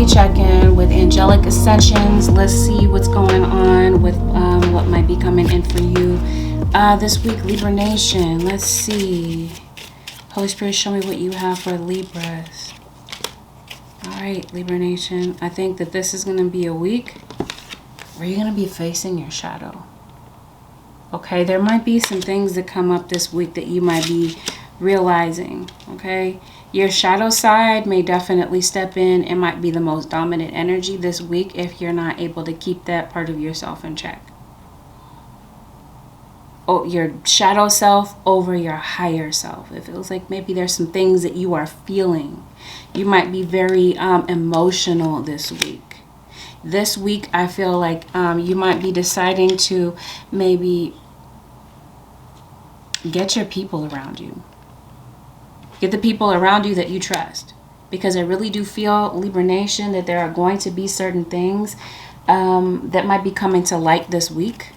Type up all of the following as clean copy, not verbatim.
weekly check-in with Angelic Ascensions. Let's see what's going on with what might be coming in for you this week, Libra Nation. Let's see. Holy Spirit, show me what you have for Libras. All right, Libra Nation. I think that this is going to be a week where you're going to be facing your shadow. Okay, there might be some things that come up this week that you might be realizing. Okay, your shadow side may definitely step in. It might be the most dominant energy this week if you're not able to keep that part of yourself in check. Oh, your shadow self over your higher self. It feels like maybe there's some things that you are feeling. You might be very emotional this week. This week, I feel like you might be deciding to maybe get your people around you. Get the people around you that you trust. Because I really do feel, Libra Nation, that there are going to be certain things that might be coming to light this week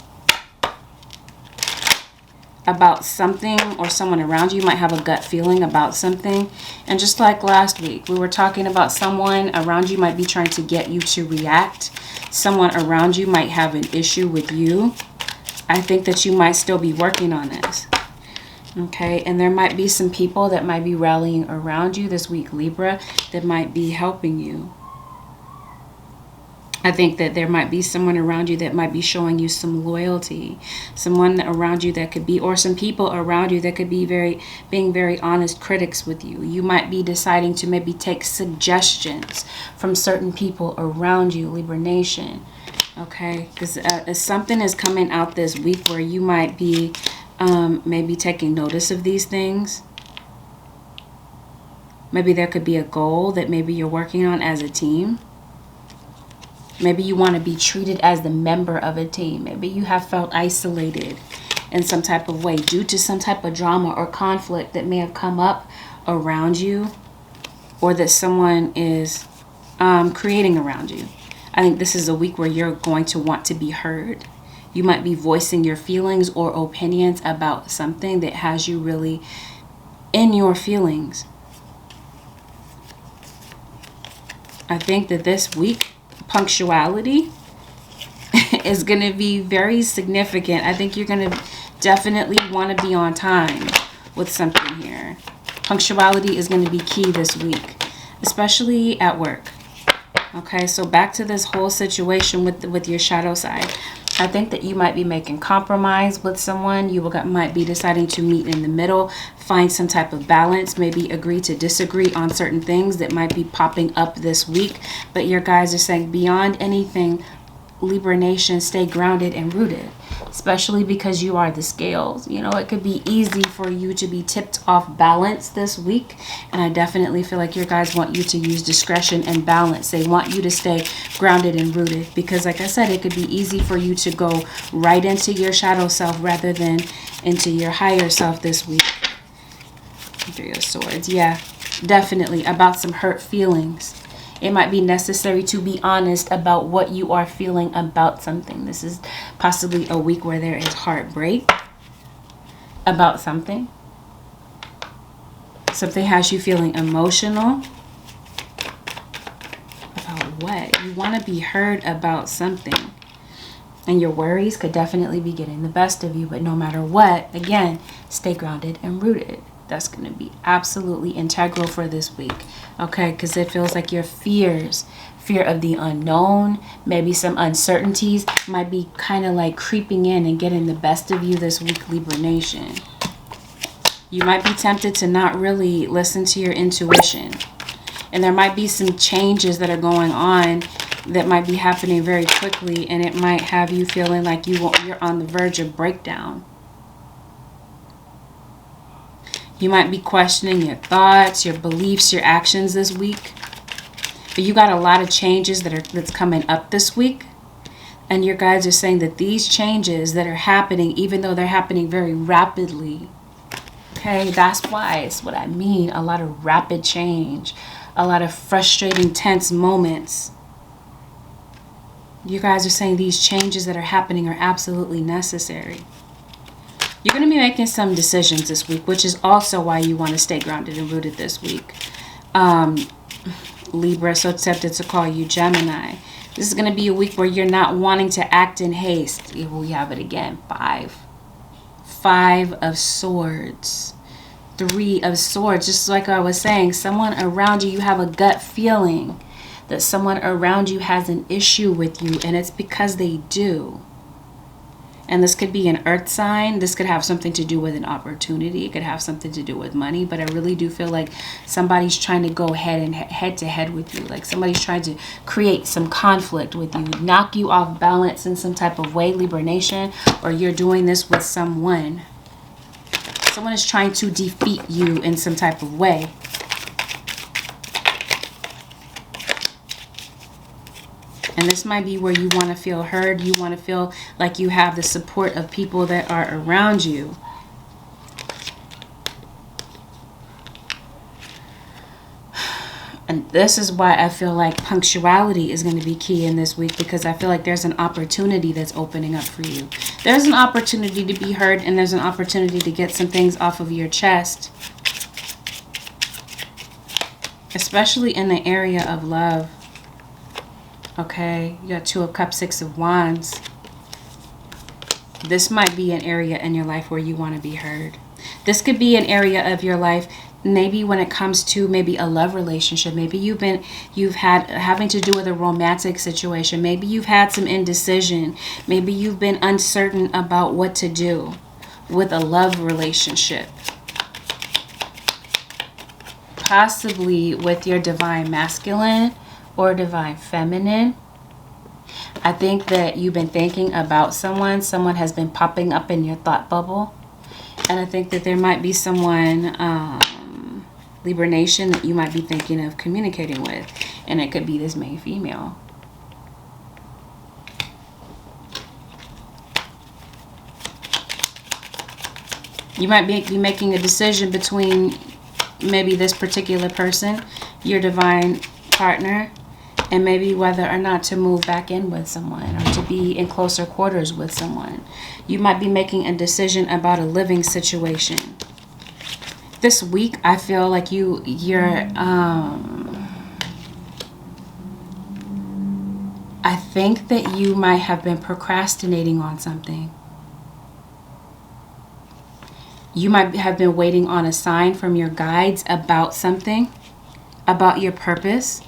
about something, or someone around you might have a gut feeling about something. And just like last week, we were talking about someone around you might be trying to get you to react. Someone around you might have an issue with you. I think that you might still be working on this. Okay, and there might be some people that might be rallying around you this week, Libra, that might be helping you. I think that there might be someone around you that might be showing you some loyalty. Someone around you that could be, or some people around you that could be being very honest critics with you. You might be deciding to maybe take suggestions from certain people around you, Libra Nation. Okay, because something is coming out this week where you might be maybe taking notice of these things. Maybe there could be a goal that maybe you're working on as a team. Maybe you want to be treated as the member of a team. Maybe you have felt isolated in some type of way due to some type of drama or conflict that may have come up around you, or that someone is creating around you. I think this is a week where you're going to want to be heard. You might be voicing your feelings or opinions about something that has you really in your feelings. I think that this week, punctuality is going to be very significant. I think you're going to definitely want to be on time with something here. Punctuality is going to be key this week, especially at work. Okay, so back to this whole situation with your shadow side. I think that you might be making compromise with someone. You might be deciding to meet in the middle, find some type of balance, maybe agree to disagree on certain things that might be popping up this week. But your guys are saying, beyond anything, Libra Nation, stay grounded and rooted, especially because you are the scales. You know, it could be easy for you to be tipped off balance this week. And I definitely feel like your guys want you to use discretion and balance. They want you to stay grounded and rooted because, like I said, it could be easy for you to go right into your shadow self rather than into your higher self this week. Three of Swords. Yeah, definitely about some hurt feelings. It might be necessary to be honest about what you are feeling about something. This is possibly a week where there is heartbreak about something. Something has you feeling emotional. About what? You want to be heard about something. And your worries could definitely be getting the best of you. But no matter what, again, stay grounded and rooted. That's going to be absolutely integral for this week. Okay, because it feels like your fear of the unknown, maybe some uncertainties might be kind of like creeping in and getting the best of you this week, Libra Nation. You might be tempted to not really listen to your intuition. And there might be some changes that are going on that might be happening very quickly. And it might have you feeling like you're on the verge of breakdown. You might be questioning your thoughts, your beliefs, your actions this week. But you got a lot of changes that's coming up this week. And your guides are saying that these changes that are happening, even though they're happening very rapidly, okay, that's why it's what I mean. A lot of rapid change, a lot of frustrating, tense moments. You guys are saying these changes that are happening are absolutely necessary. You're going to be making some decisions this week, which is also why you want to stay grounded and rooted this week. Libra, so tempted to call you Gemini. This is going to be a week where you're not wanting to act in haste. We have it again. 5 of Swords. 3 of Swords. Just like I was saying, someone around you, you have a gut feeling that someone around you has an issue with you, and it's because they do. And this could be an earth sign. This could have something to do with an opportunity. It could have something to do with money. But I really do feel like somebody's trying to go head to head with you. Like somebody's trying to create some conflict with you, knock you off balance in some type of way, Libra Nation. Or you're doing this with someone. Someone is trying to defeat you in some type of way. And this might be where you want to feel heard. You want to feel like you have the support of people that are around you. And this is why I feel like punctuality is going to be key in this week, because I feel like there's an opportunity that's opening up for you. There's an opportunity to be heard, and there's an opportunity to get some things off of your chest. Especially in the area of love. Okay, you got 2 of Cups, 6 of Wands. This might be an area in your life where you want to be heard. This could be an area of your life, maybe when it comes to maybe a love relationship. Maybe you've had having to do with a romantic situation. Maybe you've had some indecision. Maybe you've been uncertain about what to do with a love relationship. Possibly with your divine masculine or divine feminine. I think that you've been thinking about someone. Someone has been popping up in your thought bubble. And I think that there might be someone, Libra Nation, that you might be thinking of communicating with. And it could be this main female. You might be making a decision between maybe this particular person, your divine partner, and maybe whether or not to move back in with someone or to be in closer quarters with someone. You might be making a decision about a living situation. This week, I feel like I think that you might have been procrastinating on something. You might have been waiting on a sign from your guides about something, about your purpose,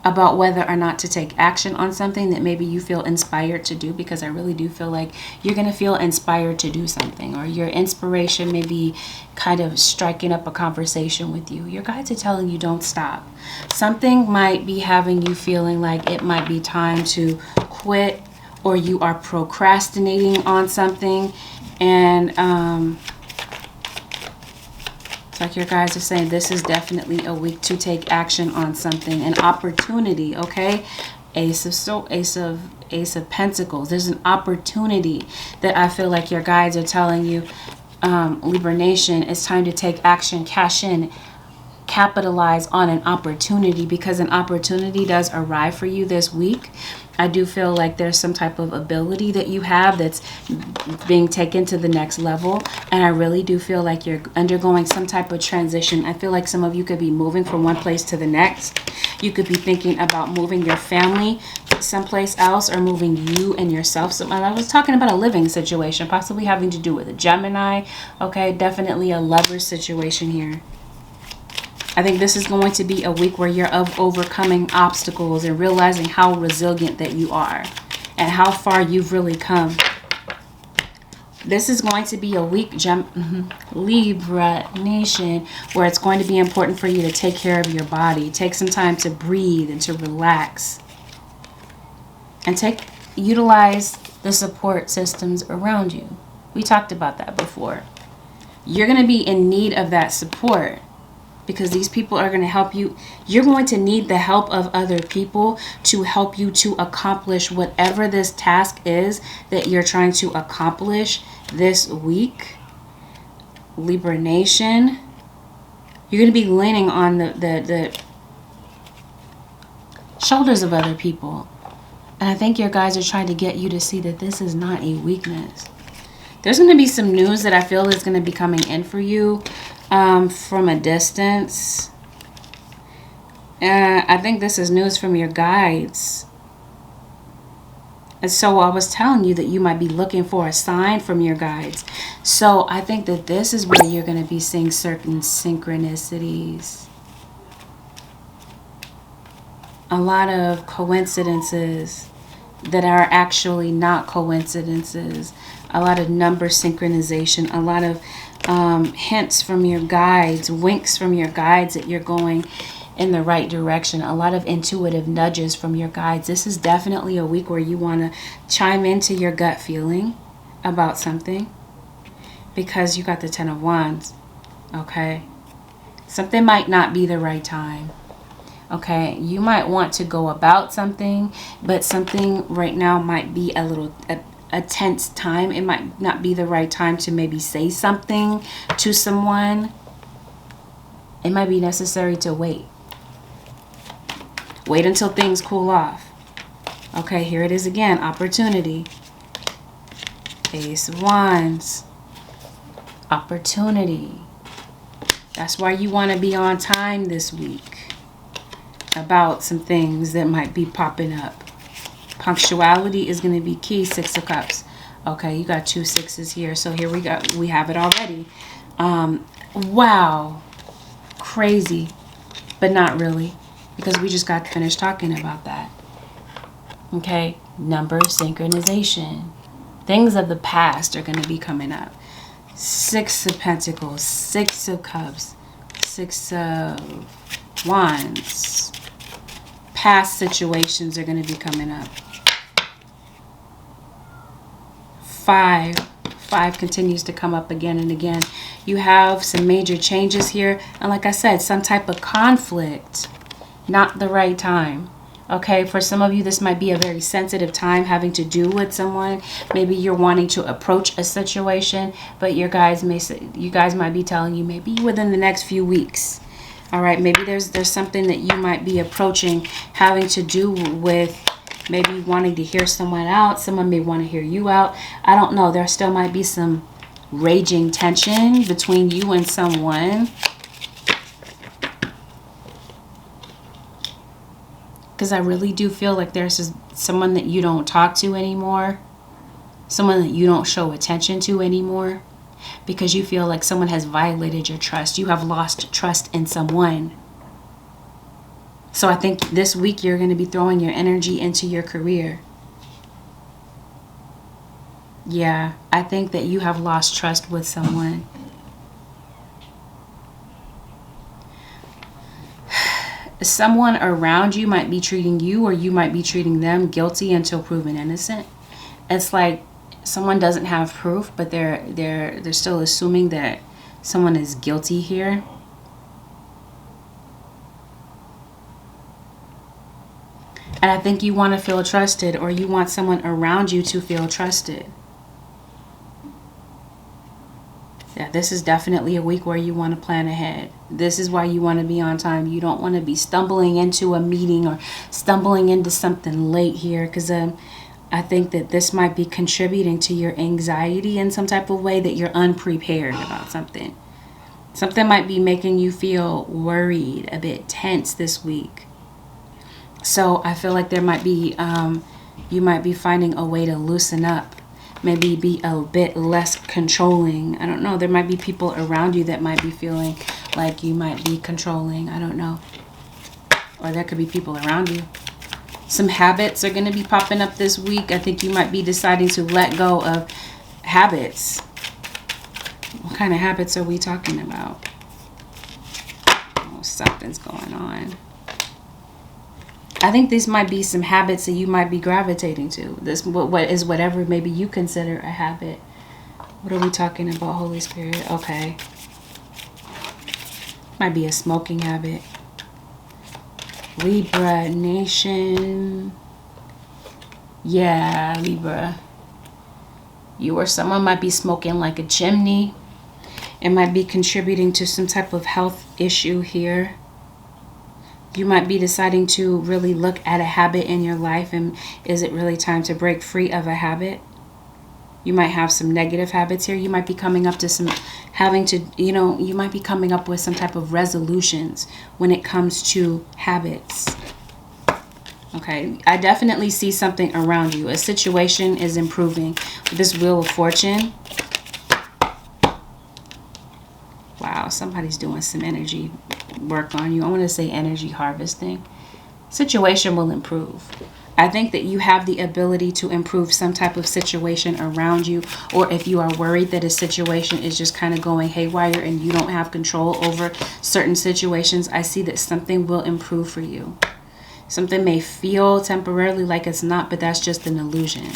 about whether or not to take action on something that maybe you feel inspired to do, because I really do feel like you're going to feel inspired to do something, or your inspiration may be kind of striking up a conversation with you. Your guides are telling you don't stop. Something might be having you feeling like it might be time to quit, or you are procrastinating on something, and it's like your guys are saying this is definitely a week to take action on something, an opportunity, okay? Ace of Pentacles. There's an opportunity that I feel like your guides are telling you, Libra Nation, it's time to take action, cash in, capitalize on an opportunity, because an opportunity does arrive for you this week. I do feel like there's some type of ability that you have that's being taken to the next level. And I really do feel like you're undergoing some type of transition. I feel like some of you could be moving from one place to the next. You could be thinking about moving your family someplace else, or moving you and yourself. So I was talking about a living situation, possibly having to do with a Gemini. Okay, definitely a lover situation here. I think this is going to be a week where you're overcoming obstacles and realizing how resilient that you are and how far you've really come. This is going to be a week, Libra Nation, where it's going to be important for you to take care of your body. Take some time to breathe and to relax. And utilize the support systems around you. We talked about that before. You're going to be in need of that support, because these people are going to help you. You're going to need the help of other people to help you to accomplish whatever this task is that you're trying to accomplish this week. Libra Nation, you're going to be leaning on the shoulders of other people. And I think your guys are trying to get you to see that this is not a weakness. There's going to be some news that I feel is going to be coming in for you from a distance. I think this is news from your guides. And so I was telling you that you might be looking for a sign from your guides. So I think that this is where you're going to be seeing certain synchronicities. A lot of coincidences that are actually not coincidences. A lot of number synchronization. A lot of hints from your guides, winks from your guides that you're going in the right direction. A lot of intuitive nudges from your guides. This is definitely a week where you want to chime into your gut feeling about something, because you got the 10 of Wands. Okay, something might not be the right time. Okay, you might want to go about something, but something right now might be a tense time. It might not be the right time to maybe say something to someone. It might be necessary to wait. Wait until things cool off. Okay, here it is again. Opportunity. Ace of Wands. Opportunity. That's why you want to be on time this week about some things that might be popping up. Punctuality is going to be key. 6 of Cups. Okay, you got 2 6s here. So here we go. We have it already. Wow. Crazy. But not really, because we just got finished talking about that. Okay, number synchronization. Things of the past are going to be coming up. 6 of Pentacles, 6 of Cups, 6 of Wands. Past situations are going to be coming up. 5 continues to come up again and again. You have some major changes here. And like I said, some type of conflict. Not the right time. Okay, for some of you, this might be a very sensitive time having to do with someone. Maybe you're wanting to approach a situation, but you guys might be telling you maybe within the next few weeks. All right, maybe there's something that you might be approaching having to do with maybe wanting to hear someone out. Someone may want to hear you out. I don't know. There still might be some raging tension between you and someone. Because I really do feel like there's someone that you don't talk to anymore. Someone that you don't show attention to anymore. Because you feel like someone has violated your trust. You have lost trust in someone. So I think this week you're going to be throwing your energy into your career. Yeah, I think that you have lost trust with someone. Someone around you might be treating you, or you might be treating them, guilty until proven innocent. It's like someone doesn't have proof, but they're still assuming that someone is guilty here. And I think you want to feel trusted, or you want someone around you to feel trusted. Yeah, this is definitely a week where you want to plan ahead. This is why you want to be on time. You don't want to be stumbling into a meeting or stumbling into something late here, because I think that this might be contributing to your anxiety in some type of way, that you're unprepared about something. Something might be making you feel worried, a bit tense this week. So I feel like there might be, you might be finding a way to loosen up. Maybe be a bit less controlling. I don't know. There might be people around you that might be feeling like you might be controlling. I don't know. Or there could be people around you. Some habits are going to be popping up this week. I think you might be deciding to let go of habits. What kind of habits are we talking about? Oh, something's going on. I think these might be some habits that you might be gravitating to. This what is whatever maybe you consider a habit. What are we talking about, Holy Spirit? Okay. Might be a smoking habit. Libra nation. Yeah, Libra. You or someone might be smoking like a chimney. It might be contributing to some type of health issue here. You might be deciding to really look at a habit in your life, and is it really time to break free of a habit? You might have some negative habits here. You might be coming up to some, having to, you might be coming up with some type of resolutions when it comes to habits. Okay, I definitely see something around you. A situation is improving. With this Wheel of Fortune. Wow, somebody's doing some energy work on you. I want to say energy harvesting. Situation will improve. I think that you have the ability to improve some type of situation around you, or if you are worried that a situation is just kind of going haywire and you don't have control over certain situations, I see that something will improve for you. Something may feel temporarily like it's not, but that's just an illusion.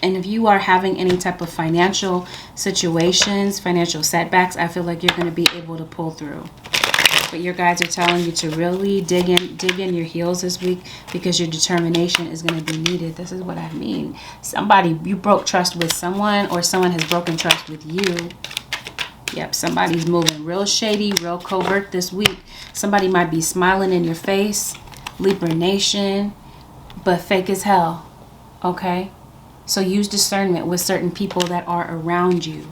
And if you are having any type of financial situations, financial setbacks, I feel like you're going to be able to pull through. But your guides are telling you to really dig in your heels this week, because your determination is going to be needed. This is what I mean. You broke trust with someone, or someone has broken trust with you. Yep, somebody's moving real shady, real covert this week. Somebody might be smiling in your face, Libra Nation, but fake as hell. Okay? So use discernment with certain people that are around you.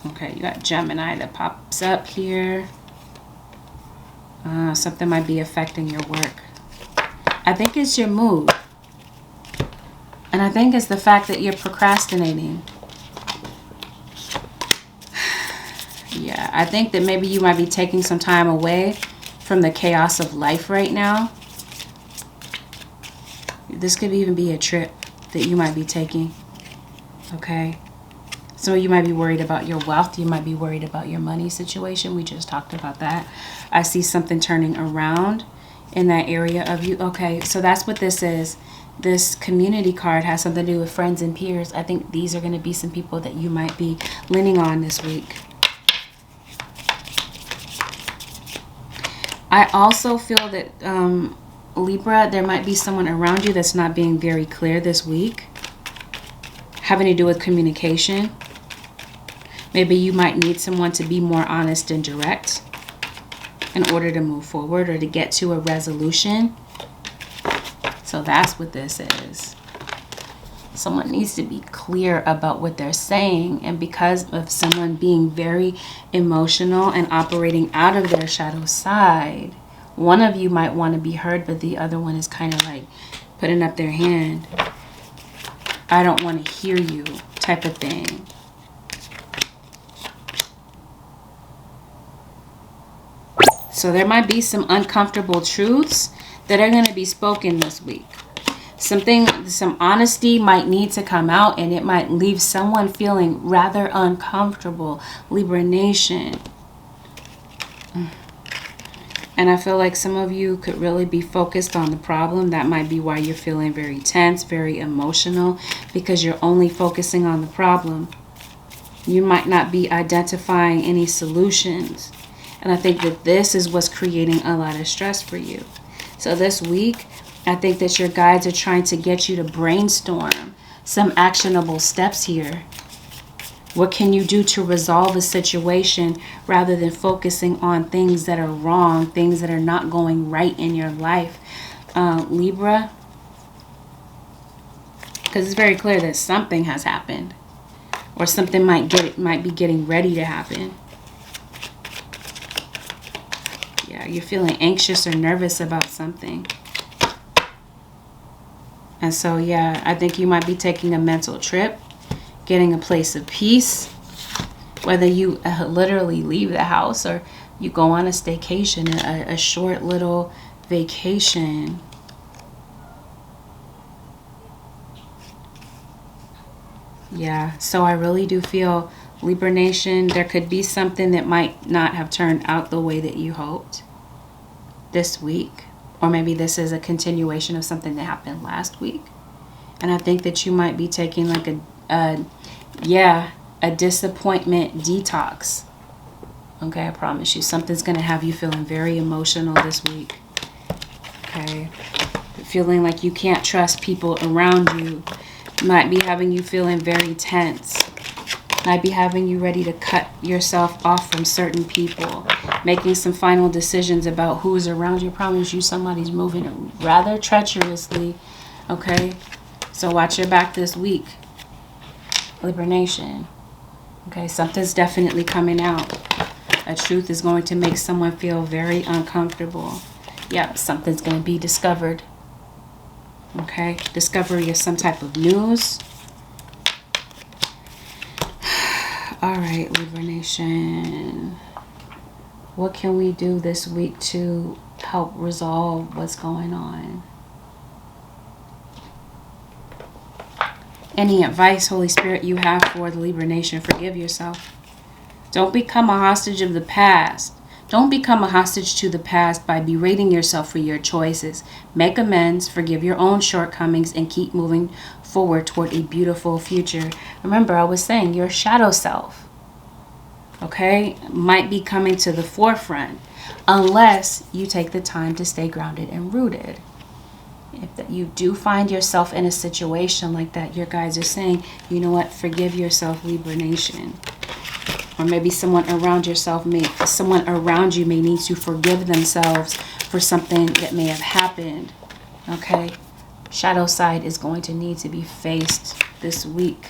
Okay, you got Gemini that pops up here. Something might be affecting your work. I think it's your mood. And I think it's the fact that you're procrastinating. Yeah, I think that maybe you might be taking some time away from the chaos of life right now. This could even be a trip that you might be taking. Okay? Some of you might be worried about your wealth. You might be worried about your money situation. We just talked about that. I see something turning around in that area of you. Okay, so that's what this is. This community card has something to do with friends and peers. I think these are going to be some people that you might be leaning on this week. I also feel that, Libra, there might be someone around you that's not being very clear this week, having to do with communication. Maybe you might need someone to be more honest and direct in order to move forward or to get to a resolution. So that's what this is. Someone needs to be clear about what they're saying, and because of someone being very emotional and operating out of their shadow side, one of you might want to be heard, but the other one is kind of like putting up their hand. I don't want to hear you type of thing. So there might be some uncomfortable truths that are going to be spoken this week. Some honesty might need to come out, and it might leave someone feeling rather uncomfortable. Libra Nation. And I feel like some of you could really be focused on the problem. That might be why you're feeling very tense, very emotional, because you're only focusing on the problem. You might not be identifying any solutions. And I think that this is what's creating a lot of stress for you. So this week, I think that your guides are trying to get you to brainstorm some actionable steps here. What can you do to resolve a situation rather than focusing on things that are wrong, things that are not going right in your life, Libra? Because it's very clear that something has happened, or something might be getting ready to happen. Yeah, you're feeling anxious or nervous about something. And so, yeah, I think you might be taking a mental trip, getting a place of peace, whether you literally leave the house or you go on a staycation, a short little vacation. Yeah, so I really do feel, Libra Nation, there could be something that might not have turned out the way that you hoped this week. Or maybe this is a continuation of something that happened last week. And I think that you might be taking like a disappointment detox. Okay, I promise you. Something's going to have you feeling very emotional this week. Okay. Feeling like you can't trust people around you. Might be having you feeling very tense. Might be having you ready to cut yourself off from certain people. Making some final decisions about who's around you. I promise you somebody's moving rather treacherously. Okay. So watch your back this week, Libra Nation. Okay, something's definitely coming out. A truth is going to make someone feel very uncomfortable. Yep, something's going to be discovered. Okay, discovery of some type of news. All right, Libra Nation. What can we do this week to help resolve what's going on? Any advice, Holy Spirit, you have for the Libra Nation? Forgive yourself. Don't become a hostage of the past. Don't become a hostage to the past by berating yourself for your choices. Make amends, forgive your own shortcomings, and keep moving forward toward a beautiful future. Remember, I was saying your shadow self, okay, might be coming to the forefront unless you take the time to stay grounded and rooted. If that you do find yourself in a situation like that, your guides are saying, you know what, forgive yourself, Libra Nation. Or maybe someone around you may need to forgive themselves for something that may have happened. Okay? Shadow side is going to need to be faced this week.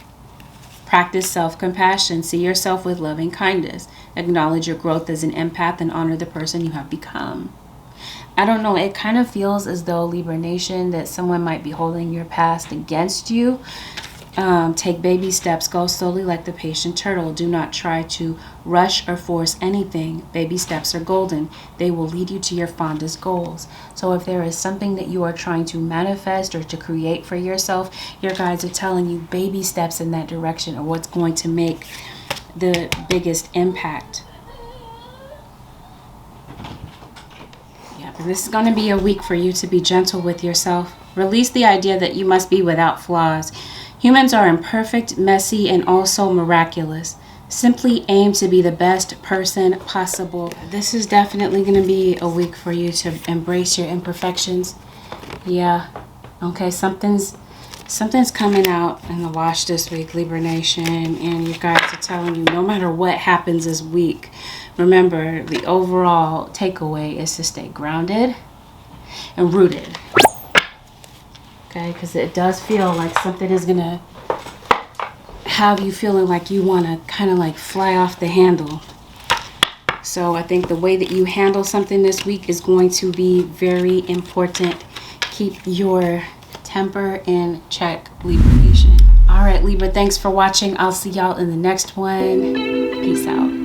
Practice self-compassion. See yourself with loving kindness. Acknowledge your growth as an empath and honor the person you have become. I don't know, it kind of feels as though, Libra Nation, that someone might be holding your past against you. Take baby steps. Go slowly like the patient turtle. Do not try to rush or force anything. Baby steps are golden. They will lead you to your fondest goals. So if there is something that you are trying to manifest or to create for yourself, your guides are telling you baby steps in that direction are what's going to make the biggest impact. This is going to be a week for you to be gentle with yourself. Release the idea that you must be without flaws. Humans are imperfect, messy, and also miraculous. Simply aim to be the best person possible. This is definitely going to be a week for you to embrace your imperfections. Yeah. Okay, something's coming out in the wash this week, Libra Nation, and you guys are telling you no matter what happens this week, remember the overall takeaway is to stay grounded and rooted. Okay, because it does feel like something is going to have you feeling like you want to kind of like fly off the handle. So I think the way that you handle something this week is going to be very important. Keep your temper in check, Libra Nation. All right, Libra, thanks for watching. I'll see y'all in the next one. Peace out.